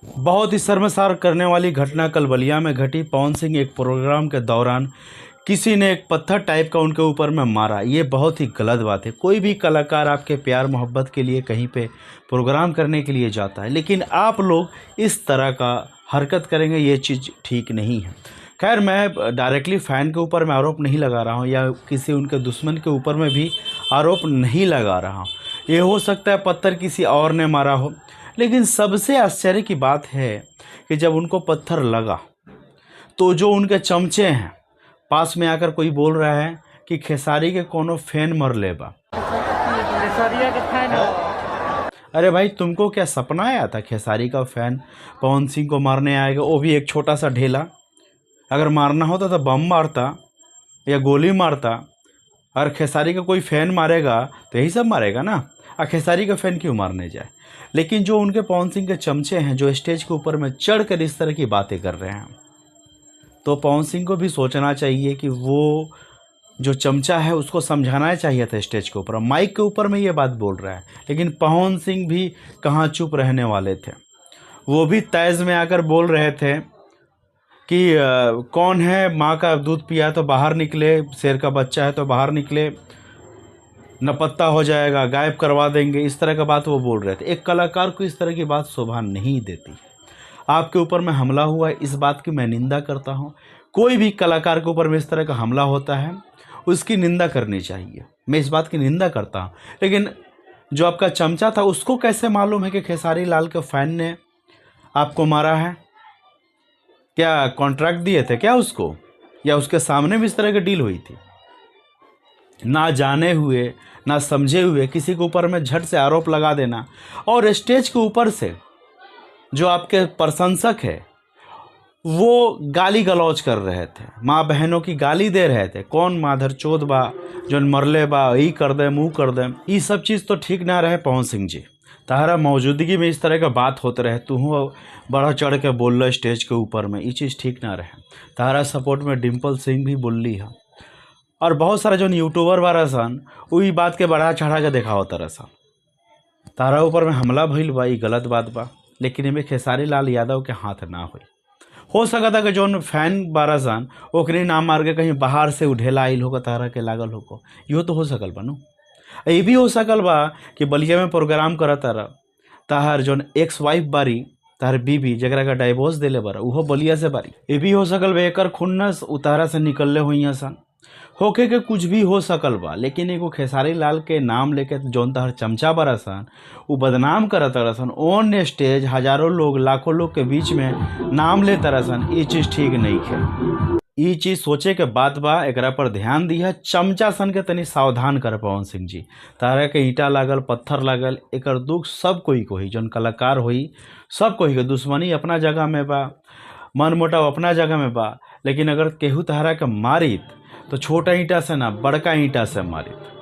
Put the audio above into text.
बहुत ही शर्मसार करने वाली घटना कल बलिया में घटी। पवन सिंह एक प्रोग्राम के दौरान किसी ने एक पत्थर टाइप का उनके ऊपर में मारा। ये बहुत ही गलत बात है। कोई भी कलाकार आपके प्यार मोहब्बत के लिए कहीं पे प्रोग्राम करने के लिए जाता है, लेकिन आप लोग इस तरह का हरकत करेंगे, ये चीज़ ठीक नहीं है। खैर, मैं डायरेक्टली फ़ैन के ऊपर मैं आरोप नहीं लगा रहा हूँ या किसी उनके दुश्मन के ऊपर में भी आरोप नहीं लगा रहा हूँ। ये हो सकता है पत्थर किसी और ने मारा हो, लेकिन सबसे आश्चर्य की बात है कि जब उनको पत्थर लगा तो जो उनके चमचे हैं पास में आकर कोई बोल रहा है कि खेसारी के कोनो फैन मर लेबा। खेसारिया का फैन है। अरे भाई, तुमको क्या सपना आया था खेसारी का फैन पवन सिंह को मारने आएगा, वो भी एक छोटा सा ढेला? अगर मारना होता तो बम मारता या गोली मारता। अगर खेसारी का कोई फ़ैन मारेगा तो यही सब मारेगा ना। खेसारी का फ़ैन क्यों मारने जाए? लेकिन जो उनके पवन सिंह के चमचे हैं, जो स्टेज के ऊपर में चढ़ कर इस तरह की बातें कर रहे हैं, तो पवन सिंह को भी सोचना चाहिए कि वो जो चमचा है उसको समझाना चाहिए था स्टेज के ऊपर। माइक के ऊपर में ये बात बोल रहा है, लेकिन पवन सिंह भी कहाँ चुप रहने वाले थे। वो भी तैज़ में आकर बोल रहे थे कि कौन है, माँ का दूध पिया तो बाहर निकले, शेर का बच्चा है तो बाहर निकले, नपत्ता हो जाएगा, गायब करवा देंगे। इस तरह का बात वो बोल रहे थे। एक कलाकार को इस तरह की बात शोभा नहीं देती। आपके ऊपर में हमला हुआ है, इस बात की मैं निंदा करता हूँ। कोई भी कलाकार के ऊपर में इस तरह का हमला होता है, उसकी निंदा करनी चाहिए। मैं इस बात की निंदा करता हूँ। लेकिन जो आपका चमचा था, उसको कैसे मालूम है कि खेसारी लाल के फ़ैन ने आपको मारा है? क्या कॉन्ट्रैक्ट दिए थे क्या उसको, या उसके सामने भी इस तरह की डील हुई थी? ना जाने हुए ना समझे हुए किसी के ऊपर में झट से आरोप लगा देना, और स्टेज के ऊपर से जो आपके प्रशंसक है वो गाली गलौज कर रहे थे, माँ बहनों की गाली दे रहे थे। कौन माधर चोद बा जौन मरले बा, ई कर दे मुँह कर दे। ये सब चीज़ तो ठीक ना रहे पवन सिंह जी। तारा मौजूदगी में इस तरह का बात होते रहे, तू बड़ा चढ़ के बोल रहा स्टेज के ऊपर में, ये चीज़ ठीक ना रहे। तारा सपोर्ट में डिम्पल सिंह भी बोल ली है, और बहुत सारा जो यूट्यूबर वाला सन वही बात के बढ़ा चढ़ा के देखा होता रहा सन। तारा ऊपर में हमला भइल बा, ये गलत बात बा, लेकिन इनमें खेसारी लाल यादव के हाथ ना हो सकता था कि जौन फैन बारा सन ओकरे नाम मार के कहीं बाहर से उठेला आइल होगा, तारा के लागल होको, इहो तो हो सकल बा नु। ये भी हो सकल बा कि बलिया में प्रोग्राम करत तारा, ताहर जौन एक्स वाइफ बारी, ताहर बीबी जगरा का डाइवोर्स देले बारा, उहो बलिया से बारी। ये भी हो सकल बा एकर खुन्नस उतारा से निकलले हुई सन, होके के कुछ भी हो सकल बा। लेकिन एगो खेसारी लाल के नाम लेके जौन तहर चमचा बड़ा सन वो बदनाम करत सन, ऑन स्टेज हजारों लोग लाखों लोग के बीच में नाम ले सन, ये चीज़ ठीक नहीं है। ये चीज़ सोचे के बात बा, एकरा पर ध्यान दिया। चमचा सन के तनी सावधान कर पवन सिंह जी। तारा के ईंटा लागल, पत्थर लागल, एकर दुख सब कोई को ही, जौन कलाकार होई सब कोई के। दुश्मनी अपना जगह में बा, मन मोटाव अपना जगह में बा, लेकिन अगर केहू तहरा के मारित तो छोटा ईंटा से ना बड़का ईंटा से मारित।